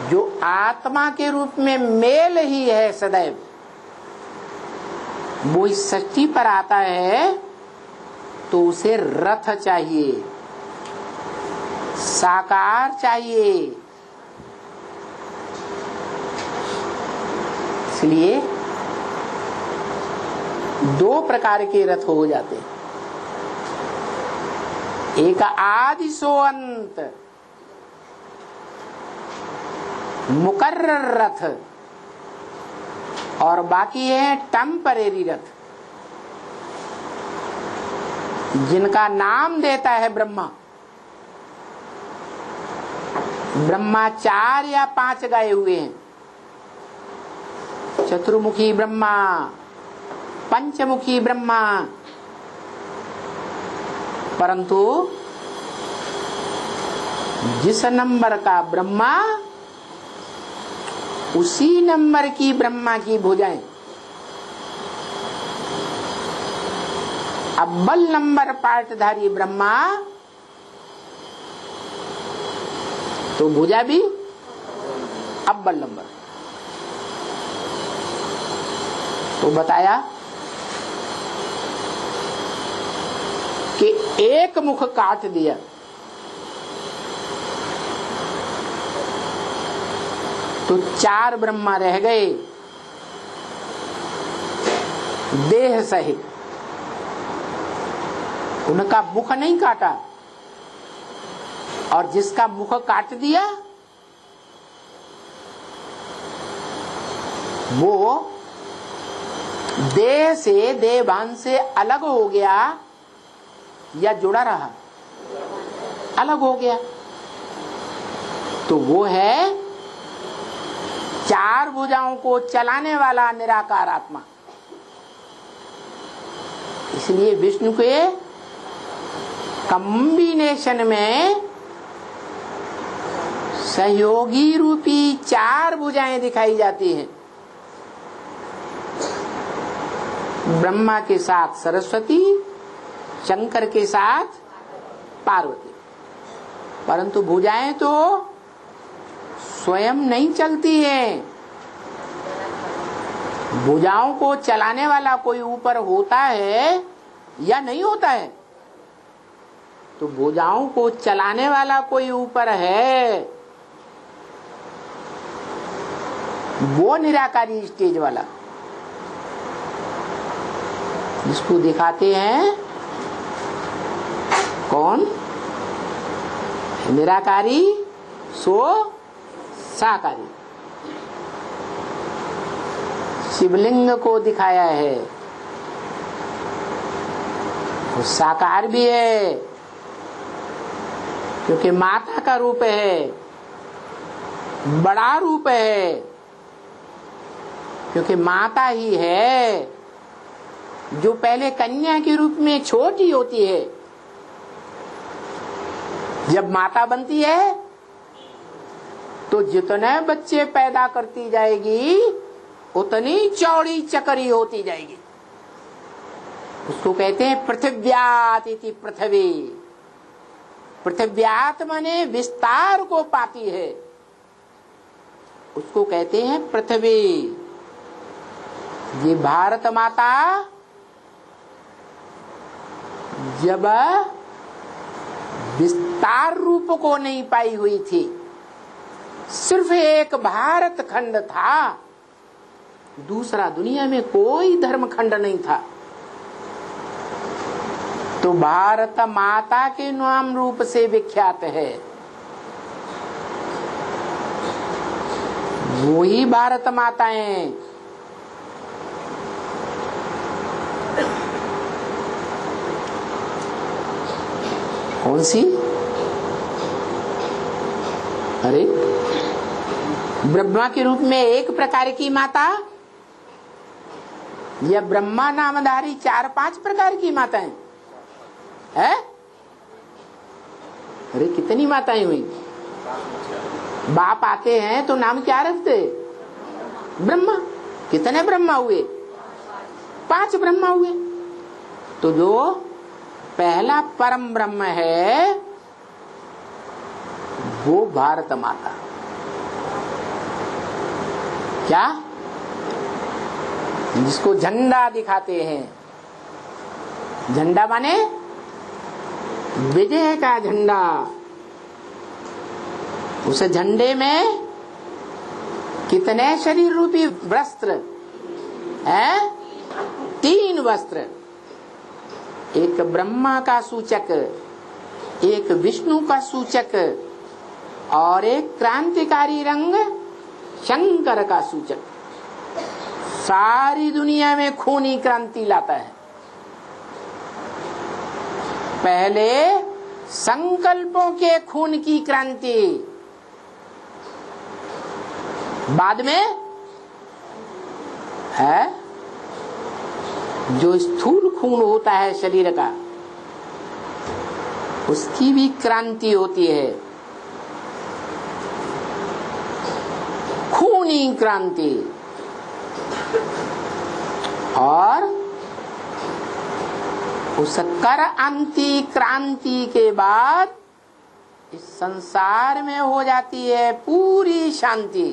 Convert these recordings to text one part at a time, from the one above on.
जो आत्मा के रूप में मेल ही है सदैव, वो इस सृष्टि पर आता है तो उसे रथ चाहिए, साकार चाहिए। इसलिए दो प्रकार के रथ हो जाते हैं, एक आदि सो अंत मुकर्रर रथ, और बाकी है टेम्परेरी रथ, जिनका नाम देता है ब्रह्मा। ब्रह्मा 4 या 5 गाए हुए हैं, चतुर्मुखी ब्रह्मा, पंचमुखी ब्रह्मा, परंतु जिस नंबर का ब्रह्मा उसी नंबर की ब्रह्मा की भुजाएं। अव्वल नंबर पार्टधारी ब्रह्मा तो भुजा भी अव्वल नंबर। तो बताया कि एक मुख काट दिया तो 4 ब्रह्मा रह गए देह सहित। उनका मुख नहीं काटा, और जिसका मुख काट दिया वो देह से, देहभान से अलग हो गया या जुड़ा रहा? अलग हो गया। तो वो है 4 भुजाओं को चलाने वाला निराकार आत्मा। इसलिए विष्णु के कॉम्बिनेशन में सहयोगी रूपी 4 भुजाएं दिखाई जाती हैं। ब्रह्मा के साथ सरस्वती, शंकर के साथ पार्वती। परंतु भुजाएं तो स्वयं नहीं चलती हैं। भुजाओं को चलाने वाला कोई ऊपर होता है या नहीं होता है? तो भुजाओं को चलाने वाला कोई ऊपर है, वो निराकारी स्टेज वाला, जिसको दिखाते हैं कौन? निराकारी सो साकारी। शिवलिंग को दिखाया है, वो साकार भी है क्योंकि माता का रूप है, बड़ा रूप है क्योंकि माता ही है जो पहले कन्या के रूप में छोटी होती है। जब माता बनती है तो जितने बच्चे पैदा करती जाएगी उतनी चौड़ी चकरी होती जाएगी। उसको कहते हैं पृथिव्यात इति पृथ्वी। पृथिव्यात माने विस्तार को पाती है, उसको कहते हैं पृथ्वी। ये भारत माता जब विस्तार रूप को नहीं पाई हुई थी, सिर्फ एक भारत खंड था, दूसरा दुनिया में कोई धर्म खंड नहीं था, तो भारत माता के नाम रूप से विख्यात है। वो ही भारत माताएं। कौन सी? अरे ब्रह्मा के रूप में एक प्रकार की माता या ब्रह्मा नामधारी 4-5 प्रकार की माताएं है? अरे कितनी माताएं हुई? बाप आते हैं तो नाम क्या रखते? ब्रह्मा। कितने ब्रह्मा हुए? 5 ब्रह्मा हुए। तो जो पहला परम ब्रह्म है वो भारत माता। क्या? जिसको झंडा दिखाते हैं, झंडा माने विजय का झंडा। उस झंडे में कितने शरीर रूपी वस्त्र हैं? 3 वस्त्र, एक ब्रह्मा का सूचक, एक विष्णु का सूचक और एक क्रांतिकारी रंग शंकर का सूचक। सारी दुनिया में खूनी क्रांति लाता है। पहले संकल्पों के खून की क्रांति, बाद में है जो स्थूल खून होता है शरीर का, उसकी भी क्रांति होती है, खूनी क्रांति। और उस कर अंति क्रांति के बाद इस संसार में हो जाती है पूरी शांति।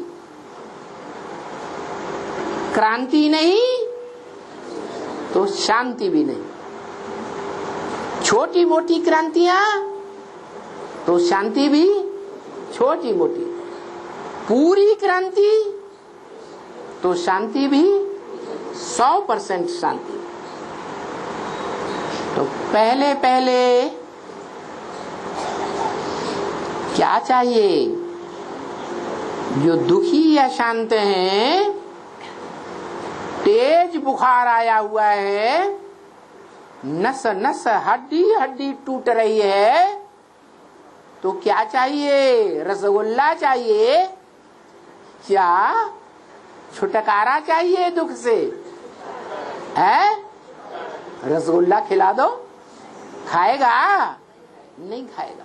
क्रांति नहीं तो शांति भी नहीं। छोटी मोटी क्रांतियां तो शांति भी छोटी मोटी, पूरी क्रांति तो शांति भी 100% शांति। तो पहले पहले क्या चाहिए? जो दुखी या शांत हैं, तेज बुखार आया हुआ है, नस नस हड्डी हड्डी टूट रही है, तो क्या चाहिए? रसगुल्ला चाहिए क्या? छुटकारा चाहिए दुख से? है? रसगुल्ला खिला दो, खाएगा? नहीं खाएगा।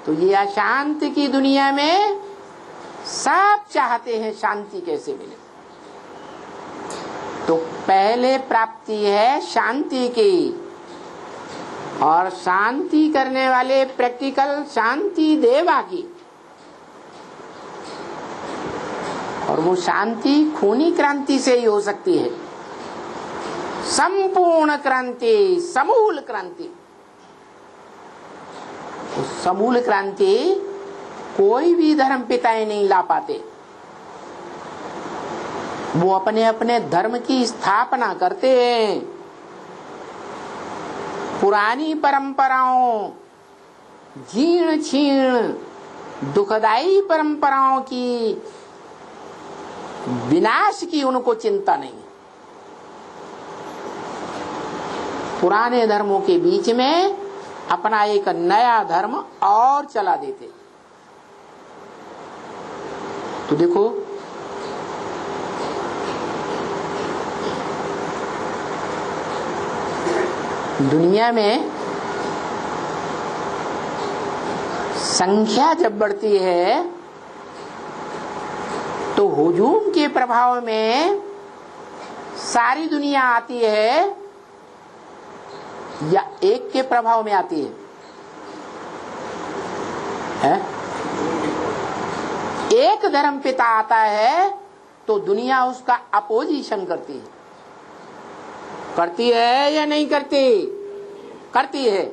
तो ये अशांति की दुनिया में सब चाहते हैं शांति कैसे मिले। तो पहले प्राप्ति है शांति की, और शांति करने वाले प्रैक्टिकल शांति देवा की। और वो शांति खूनी क्रांति से ही हो सकती है, संपूर्ण क्रांति, समूल क्रांति। उस समूल क्रांति कोई भी धर्म पिताएं नहीं ला पाते। वो अपने अपने धर्म की स्थापना करते हैं। पुरानी परंपराओं, जीर्ण क्षीण दुखदाई परंपराओं की विनाश की उनको चिंता नहीं। पुराने धर्मों के बीच में अपना एक नया धर्म और चला देते। तो देखो, दुनिया में संख्या जब बढ़ती है तो हुजूम के प्रभाव में सारी दुनिया आती है या एक के प्रभाव में आती है? एक धर्म पिता आता है तो दुनिया उसका अपोजिशन करती है। करती है या नहीं करती? करती है।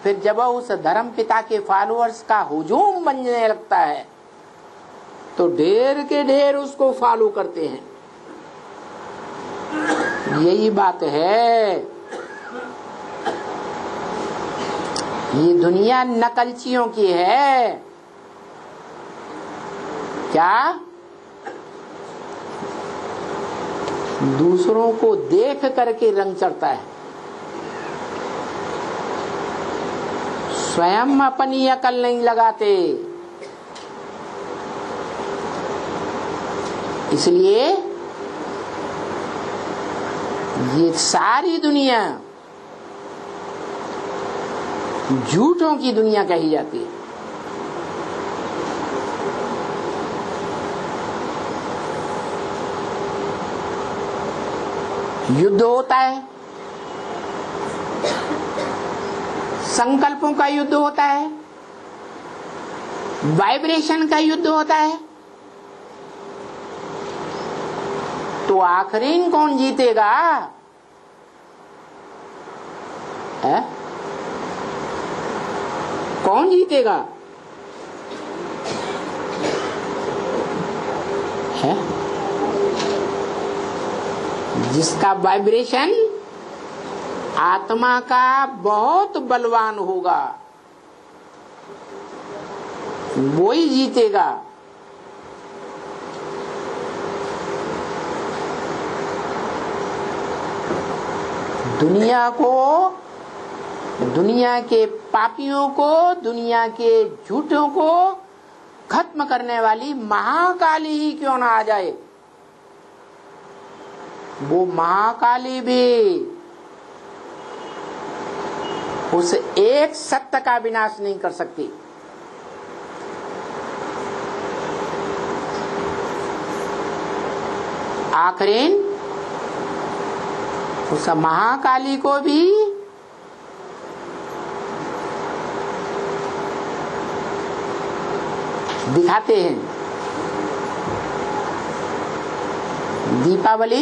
फिर जब उस धर्म पिता के फॉलोअर्स का हुजूम बनने लगता है तो ढेर के ढेर उसको फॉलो करते हैं। यही बात है। ये दुनिया नकलचियों की है। क्या? दूसरों को देख करके रंग चढ़ता है, स्वयं अपनी अकल नहीं लगाते। इसलिए ये सारी दुनिया झूठों की दुनिया कही जाती है। युद्ध होता है, संकल्पों का युद्ध होता है, वाइब्रेशन का युद्ध होता है, तो आखिरीन कौन जीतेगा? है? कौन जीतेगा? है? जिसका वाइब्रेशन आत्मा का बहुत बलवान होगा वो ही जीतेगा। दुनिया को, दुनिया के पापियों को, दुनिया के झूठों को खत्म करने वाली महाकाली ही क्यों ना आ जाए, वो महाकाली भी उस एक सत्य का विनाश नहीं कर सकती। आखिरीन उस महाकाली को भी दिखाते हैं। दीपावली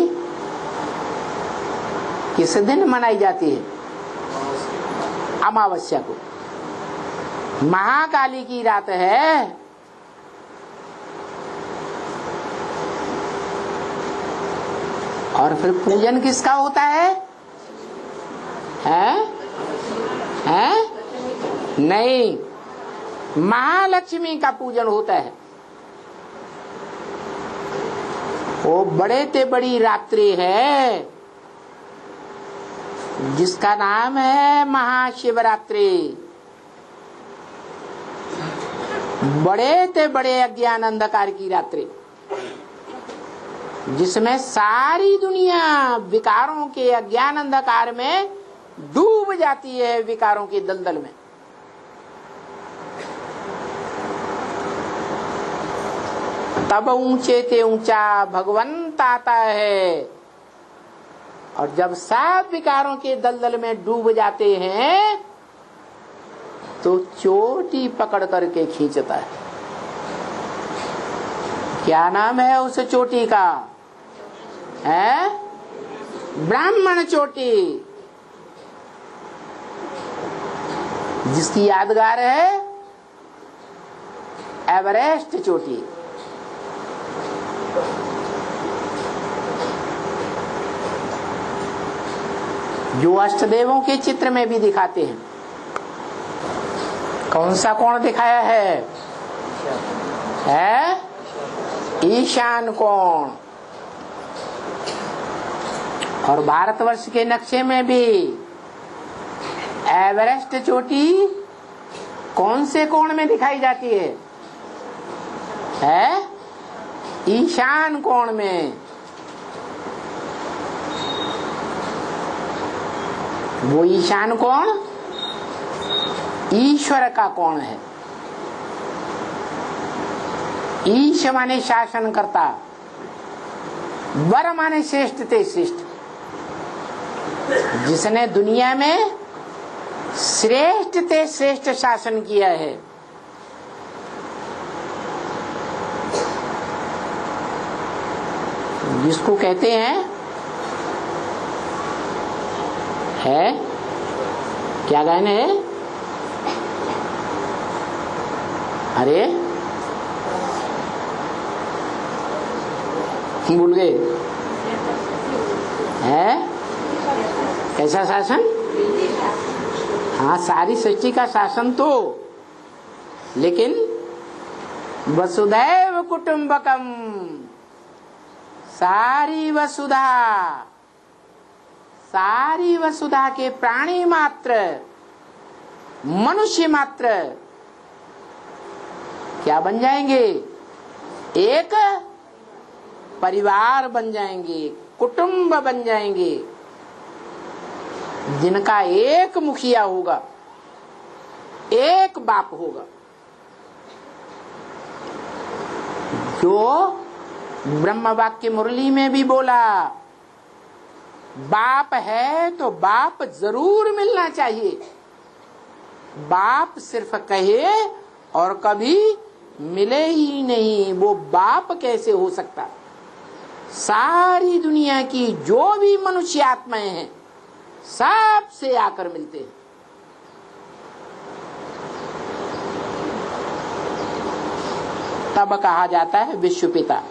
किस दिन मनाई जाती है? अमावस्या को। महाकाली की रात है। और फिर पूजन किसका होता है? हैं? नहीं, महालक्ष्मी का पूजन होता है। वो बड़े ते बड़ी रात्रि है जिसका नाम है महाशिवरात्रि। बड़े ते बड़े अज्ञान अंधकार की रात्रि जिसमें सारी दुनिया विकारों के अज्ञान अंधकार में डूब जाती है, विकारों के दलदल में। तब ऊंचे ते ऊंचा भगवंत आता है। और जब सब विकारों के दलदल में डूब जाते हैं तो चोटी पकड़ करके खींचता है। क्या नाम है उस चोटी का? है ब्राह्मण चोटी, जिसकी यादगार है एवरेस्ट चोटी। जो अष्टदेवों के चित्र में भी दिखाते हैं। कौन सा कोण दिखाया है? ईशान कोण। और भारतवर्ष के नक्शे में भी एवरेस्ट चोटी कौन से कोण में दिखाई जाती है? ईशान कोण में। वो ईशान कोण ईश्वर का कोण है। ईश माने शासन करता, वर माने श्रेष्ठ ते श्रेष्ठ। जिसने दुनिया में श्रेष्ठ ते श्रेष्ठ शासन किया है। जिसको कहते हैं क्या गायन है? अरे भूल गए। कैसा शासन? हाँ, सारी सृष्टि का शासन तो, लेकिन वसुधैव कुटुंबकम, सारी वसुधा, सारी वसुधा के प्राणी मात्र, मनुष्य मात्र क्या बन जाएंगे? एक परिवार बन जाएंगे, कुटुंब बन जाएंगे, जिनका एक मुखिया होगा, एक बाप होगा। जो ब्रह्म वाक्य मुरली में भी बोला, बाप है तो बाप जरूर मिलना चाहिए। बाप सिर्फ कहे और कभी मिले ही नहीं, वो बाप कैसे हो सकता? सारी दुनिया की जो भी मनुष्य आत्माएं हैं सबसे आकर मिलते हैं। तब कहा जाता है विश्व पिता।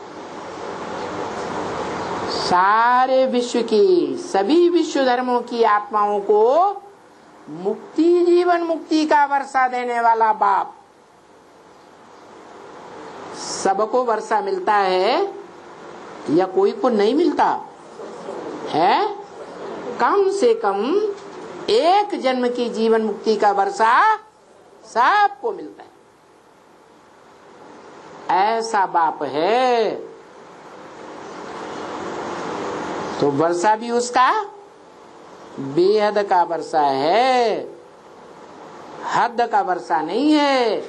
सारे विश्व की, सभी विश्व धर्मों की आत्माओं को मुक्ति, जीवन मुक्ति का वर्षा देने वाला बाप। सबको वर्षा मिलता है या कोई को नहीं मिलता है? कम से कम एक जन्म की जीवन मुक्ति का वर्षा सबको मिलता है। ऐसा बाप है तो वर्षा भी उसका बेहद का वर्षा है, हद का वर्षा नहीं है।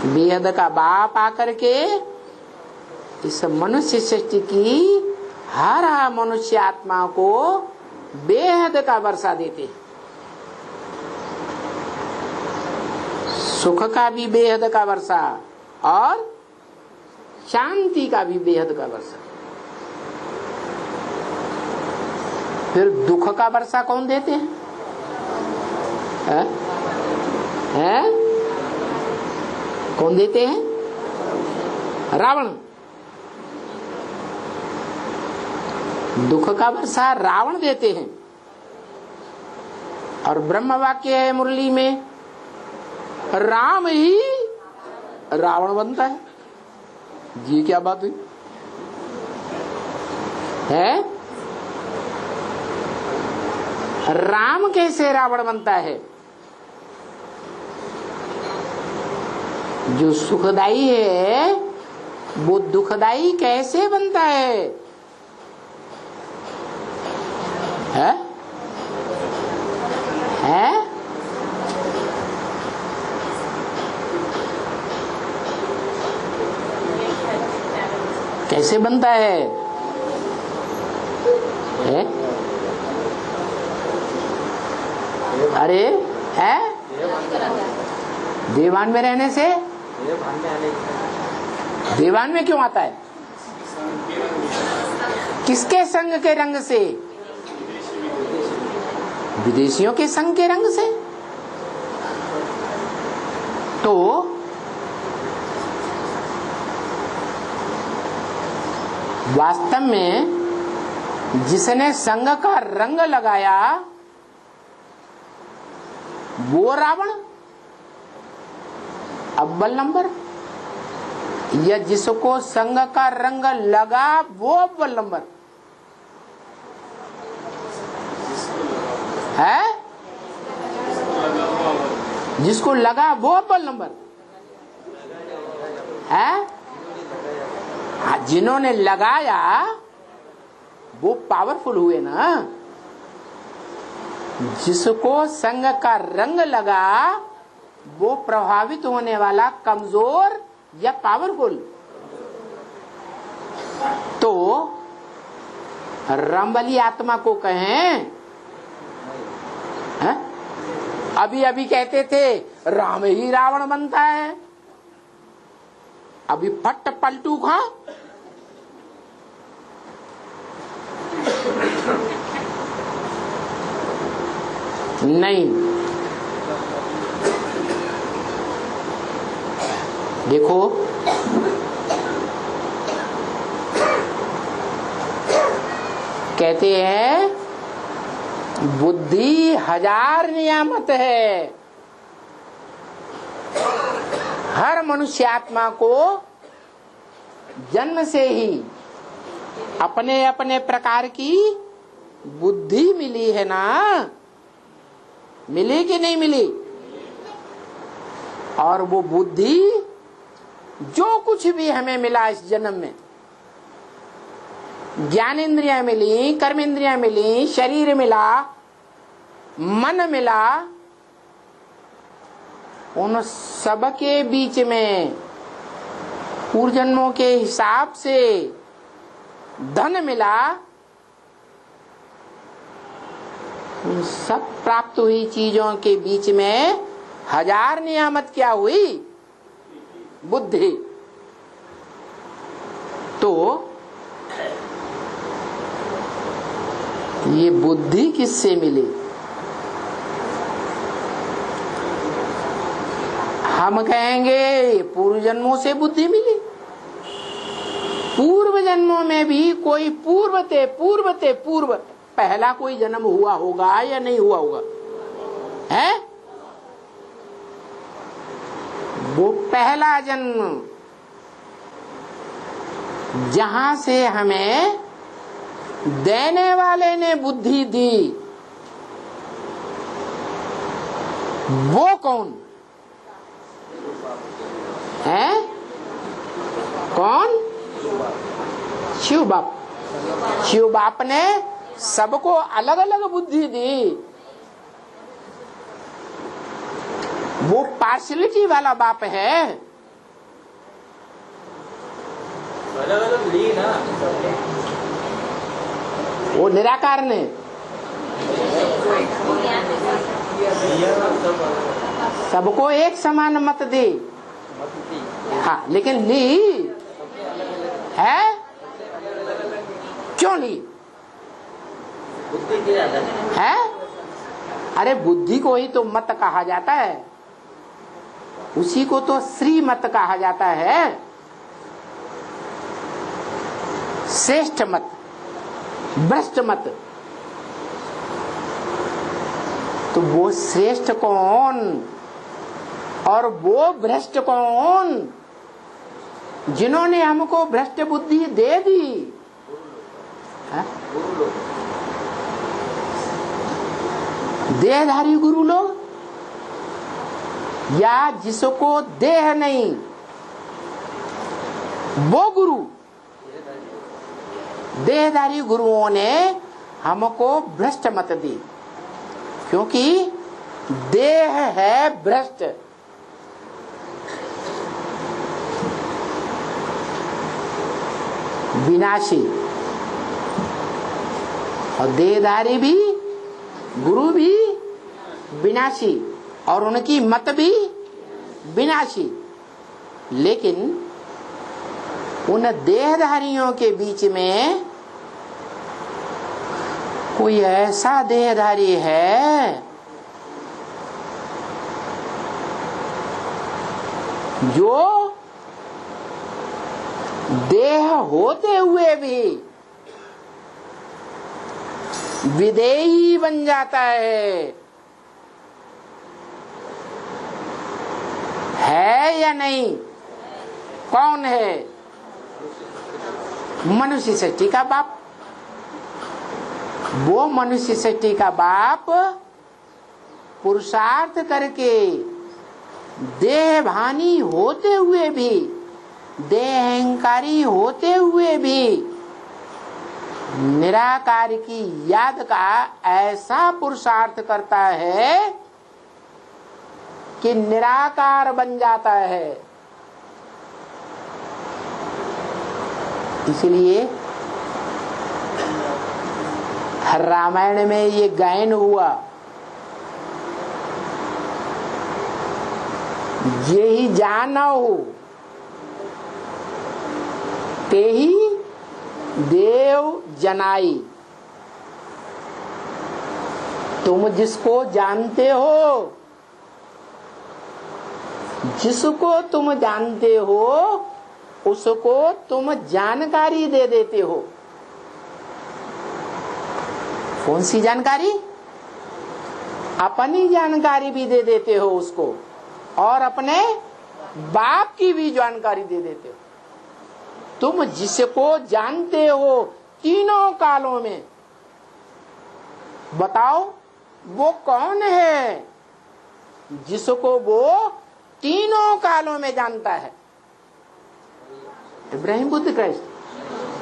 बेहद का बाप आकर के इस मनुष्य सृष्टि की हर मनुष्य आत्मा को बेहद का वर्षा देते। सुख का भी बेहद का वर्षा और शांति का भी बेहद का वर्षा। फिर दुख का वर्षा कौन देते हैं? है? कौन देते हैं? रावण। दुख का वर्षा रावण देते हैं। और ब्रह्म वाक्य है मुरली में, राम ही रावण बनता है। ये क्या बात हुई है? राम कैसे रावण बनता है? जो सुखदाई है वो दुखदाई कैसे बनता है? है? है? कैसे बनता है? है? अरे है? देवान में रहने से? देवान में क्यों आता है? किसके संग के रंग से? विदेशियों के संग के रंग से। तो वास्तव में जिसने संग का रंग लगाया वो रावण अव्वल नंबर, या जिसको संग का रंग लगा वो अव्वल नंबर है? जिसको लगा वो अव्वल नंबर है। जिन्होंने लगाया वो पावरफुल हुए ना। जिसको संग का रंग लगा वो प्रभावित होने वाला कमजोर या पावरफुल। तो रामबली आत्मा को कहें, है? अभी अभी कहते थे राम ही रावण बनता है, अभी फट पलटू खा। नहीं, देखो कहते हैं बुद्धि 1000 नियामत है। हर मनुष्य आत्मा को जन्म से ही अपने अपने प्रकार की बुद्धि मिली है ना। मिली कि नहीं मिली? और वो बुद्धि जो कुछ भी हमें मिला इस जन्म में, ज्ञानेंद्रियां मिली, कर्मेंद्रियां मिली, शरीर मिला, मन मिला, उन सब के बीच में पूर्व जन्मों के हिसाब से धन मिला। उन सब प्राप्त हुई चीजों के बीच में 1000 नियामत क्या हुई? बुद्धि। तो ये बुद्धि किससे मिली? हम कहेंगे पूर्व जन्मों से बुद्धि मिली। पूर्व जन्मों में भी कोई पूर्व पहला कोई जन्म हुआ होगा या नहीं हुआ होगा? है वो पहला जन्म जहां से हमें देने वाले ने बुद्धि दी, वो कौन है? कौन? शिव बाप। शिव बाप ने सबको अलग अलग बुद्धि दी। वो पार्शलिटी वाला बाप है। अलग अलग ली ना, वो निराकार ने सबको एक समान मत दी। हाँ, लेकिन ली है। क्यों ली है? अरे बुद्धि को ही तो मत कहा जाता है, उसी को तो श्री मत कहा जाता है, श्रेष्ठ मत, भ्रष्ट मत। तो वो श्रेष्ठ कौन और वो भ्रष्ट कौन? जिन्होंने हमको भ्रष्ट बुद्धि दे दी है? देहधारी गुरु लोग, या जिसको देह नहीं वो गुरु। देहधारी गुरुओं ने हमको भ्रष्ट मत दी, क्योंकि देह है भ्रष्ट। विनाशी, और देहधारी भी गुरु भी विनाशी, और उनकी मत भी विनाशी। लेकिन उन देहधारियों के बीच में कोई ऐसा देहधारी है जो देह होते हुए भी विदेही बन जाता है या नहीं? कौन है? मनुष्य सृष्टि का बाप। वो मनुष्य सृष्टि का बाप पुरुषार्थ करके देह भानी होते हुए भी, देह अहंकारी होते हुए भी निराकार की याद का ऐसा पुरुषार्थ करता है कि निराकार बन जाता है। इसलिए रामायण में ये गायन हुआ, ये ही जानो ते ही देव जनाई। तुम जिसको जानते हो, जिसको तुम जानते हो उसको तुम जानकारी दे देते हो। कौन सी जानकारी? अपनी जानकारी भी दे देते हो उसको, और अपने बाप की भी जानकारी दे देते हो। तुम जिसको जानते हो तीनों कालों में, बताओ वो कौन है जिसको वो तीनों कालों में जानता है? इब्राहिम बुद्ध क्राइस्ट,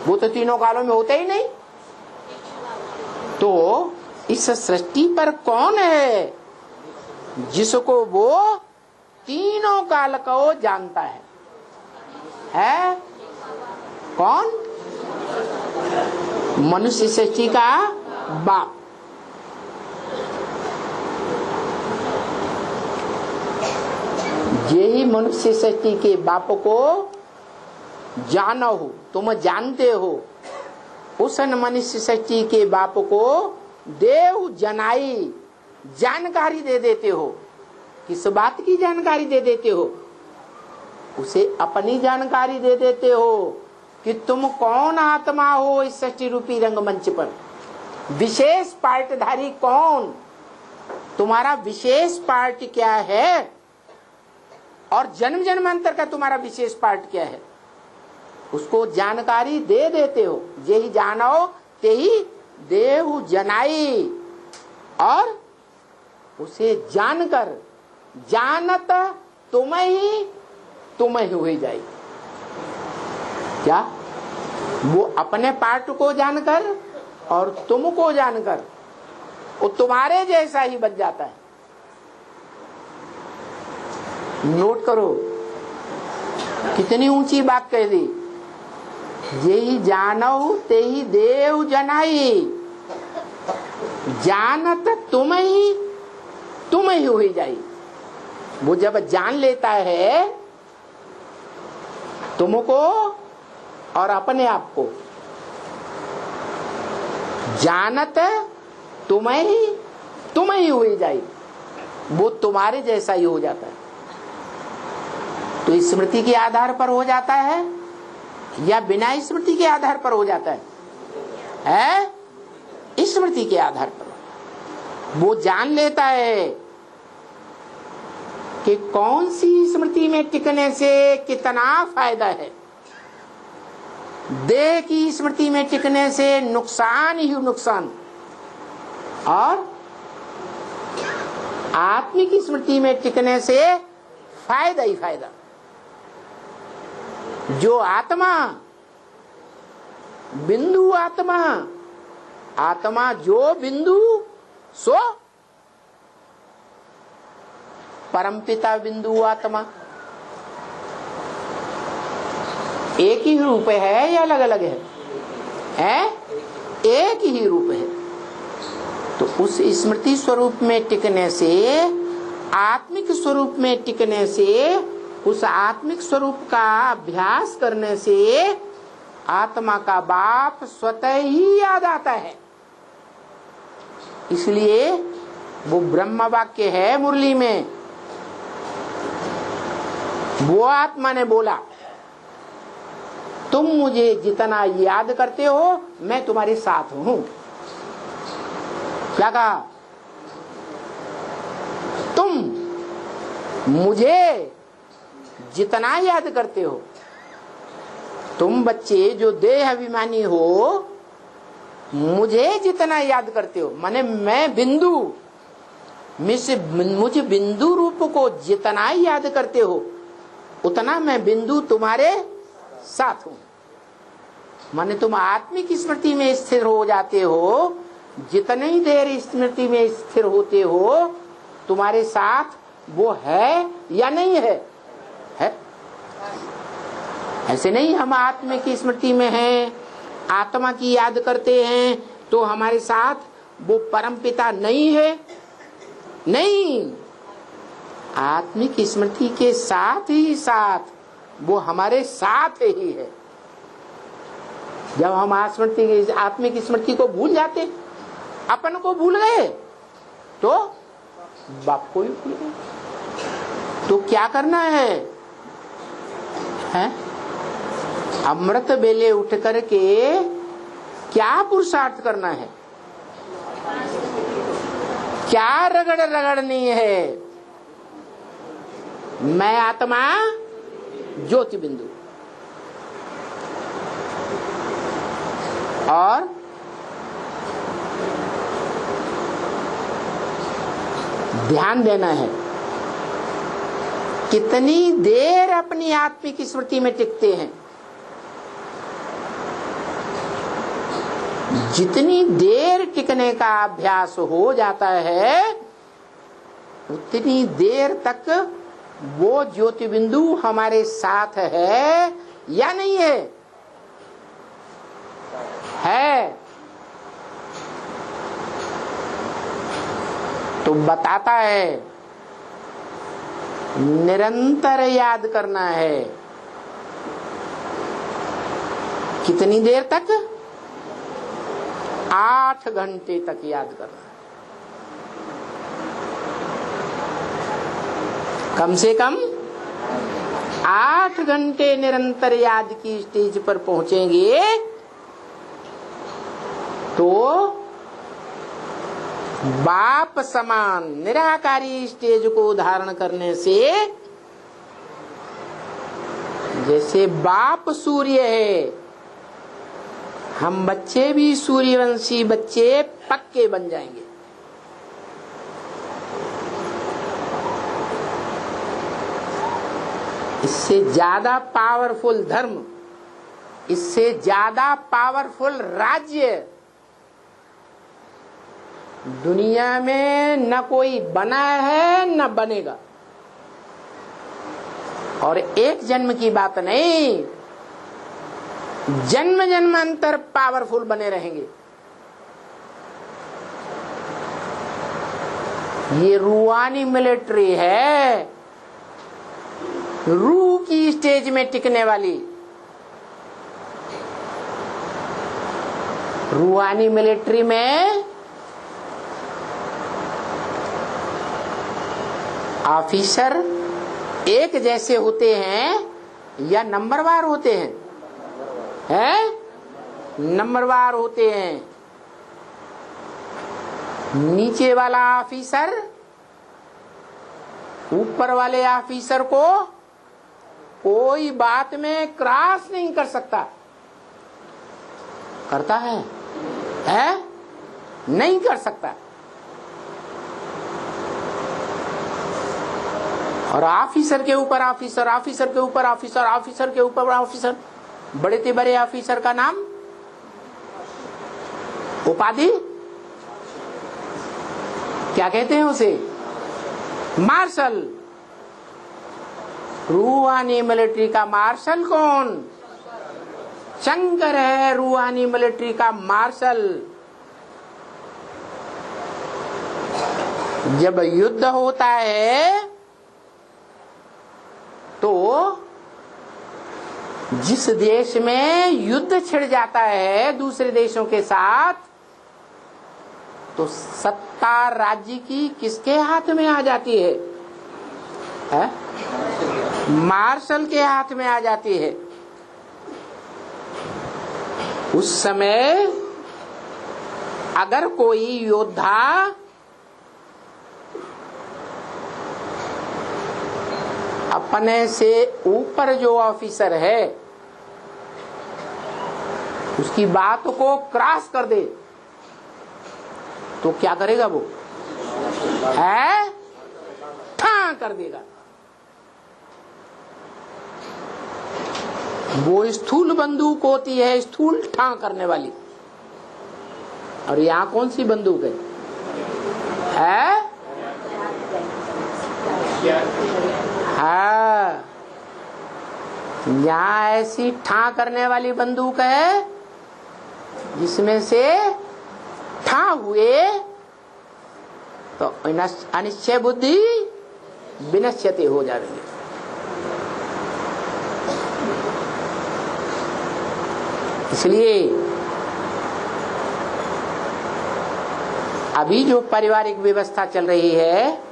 वो तो तीनों कालों में होते ही नहीं। तो इस सृष्टि पर कौन है जिसको वो तीनों काल को जानता है? कौन? मनुष्य सृष्टि का बाप। यही मनुष्य सृष्टि के बाप को जानो हो, तुम जानते हो उस मनुष्य सृष्टि के बाप को देव जनाई, जानकारी दे देते हो। किस बात की जानकारी दे देते हो? उसे अपनी जानकारी दे देते हो कि तुम कौन आत्मा हो इस सृष्टि रूपी रंगमंच पर, विशेष पार्टधारी कौन, तुम्हारा विशेष पार्ट क्या है और जन्म जन्मांतर का तुम्हारा विशेष पार्ट क्या है, उसको जानकारी दे देते हो। यही जानो ते ही देव जनाई, और उसे जानकर, जानत तुम ही हुई जाए। क्या? वो अपने पार्ट को जानकर और तुमको जानकर वो तुम्हारे जैसा ही बन जाता है। नोट करो कितनी ऊंची बात कह दी। यही जानो ते ही देव जनाई, जानत तुम ही हुई जाई। वो जब जान लेता है तुमको और अपने आप को, जानत तुम ही हुई जाई, वो तुम्हारे जैसा ही हो जाता है। तो स्मृति के आधार पर हो जाता है या बिना स्मृति के आधार पर हो जाता है? स्मृति के आधार पर वो जान लेता है कि कौन सी स्मृति में टिकने से कितना फायदा है। देह की स्मृति में टिकने से नुकसान ही नुकसान, और आत्मिक स्मृति में टिकने से फायदा ही फायदा। जो आत्मा बिंदु, आत्मा जो बिंदु सो परमपिता बिंदु आत्मा। एक ही रूप है या अलग अलग है? एक ही रूप है। तो उस स्मृति स्वरूप में टिकने से, आत्मिक स्वरूप में टिकने से, उस आत्मिक स्वरूप का अभ्यास करने से आत्मा का बाप स्वतः ही याद आता है। इसलिए वो ब्रह्म वाक्य है मुरली में, वो आत्मा ने बोला तुम मुझे जितना याद करते हो मैं तुम्हारे साथ हूं। क्या कहा? तुम मुझे जितना याद करते हो, तुम बच्चे जो देह अभिमानी हो, मुझे जितना याद करते हो, माने मैं बिंदु, मुझे बिंदु रूप को जितना याद करते हो उतना मैं बिंदु तुम्हारे साथ हूं। माने तुम आत्मिक स्मृति में स्थिर हो जाते हो, जितनी ही देर स्मृति में स्थिर होते हो तुम्हारे साथ वो है या नहीं है? है। ऐसे नहीं हम आत्मा की स्मृति में हैं, आत्मा की याद करते हैं तो हमारे साथ वो परमपिता नहीं है। नहीं, आत्मिक स्मृति के साथ ही साथ वो हमारे साथ ही है। जब हम आत्मिक स्मृति को भूल जाते, अपन को भूल गए तो बाप को ही भूल गए। तो क्या करना है? अमृत बेले उठ करके क्या पुरुषार्थ करना है? क्या रगड़ रगड़नी है? मैं आत्मा ज्योति बिंदु, और ध्यान देना है कितनी देर अपनी आत्मिक स्मृति में टिकते हैं। जितनी देर टिकने का अभ्यास हो जाता है उतनी देर तक वो ज्योति बिंदु हमारे साथ है या नहीं है? है। तो बताता है निरंतर याद करना है। कितनी देर तक? 8 घंटे तक याद करना। कम से कम 8 घंटे निरंतर याद की स्टेज पर पहुंचेंगे तो बाप समान निराकारी स्टेज को धारण करने से, जैसे बाप सूर्य है, हम बच्चे भी सूर्यवंशी बच्चे पक्के बन जाएंगे। इससे ज्यादा पावरफुल धर्म, इससे ज्यादा पावरफुल राज्य दुनिया में न कोई बना है न बनेगा। और एक जन्म की बात नहीं, जन्म जन्मांतर पावरफुल बने रहेंगे। ये रूहानी मिलिट्री है, रूह की स्टेज में टिकने वाली। रूहानी मिलिट्री में ऑफिसर एक जैसे होते हैं या नंबरवार होते हैं? नंबरवार होते हैं। नीचे वाला ऑफिसर ऊपर वाले ऑफिसर को कोई बात में क्रॉस नहीं कर सकता। करता है? नहीं कर सकता। और ऑफिसर के ऊपर ऑफिसर, ऑफिसर के ऊपर ऑफिसर, ऑफिसर के ऊपर ऑफिसर, बड़े से बड़े ऑफिसर का नाम, उपाधि क्या कहते हैं उसे? मार्शल। रूहानी मिलिट्री का मार्शल कौन? शंकर है रूहानी मिलिट्री का मार्शल। जब युद्ध होता है तो जिस देश में युद्ध छिड़ जाता है दूसरे देशों के साथ, तो सत्ता राज्य की किसके हाथ में आ जाती है? मार्शल के हाथ में आ जाती है। उस समय अगर कोई योद्धा अपने से ऊपर जो ऑफिसर है उसकी बात को क्रॉस कर दे तो क्या करेगा? वो है ठां कर देगा। वो स्थूल बंदूक होती है, स्थूल ठां करने वाली। और यहाँ कौन सी बंदूक है? हाँ, यहाँ ऐसी ठां करने वाली बंदूक है जिसमें से ठां हुए तो अनिश्चय बुद्धि विनश्यते हो जाएगी। इसलिए अभी जो पारिवारिक व्यवस्था चल रही है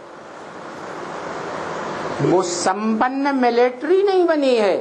वो संपन्न मिलिट्री नहीं बनी है,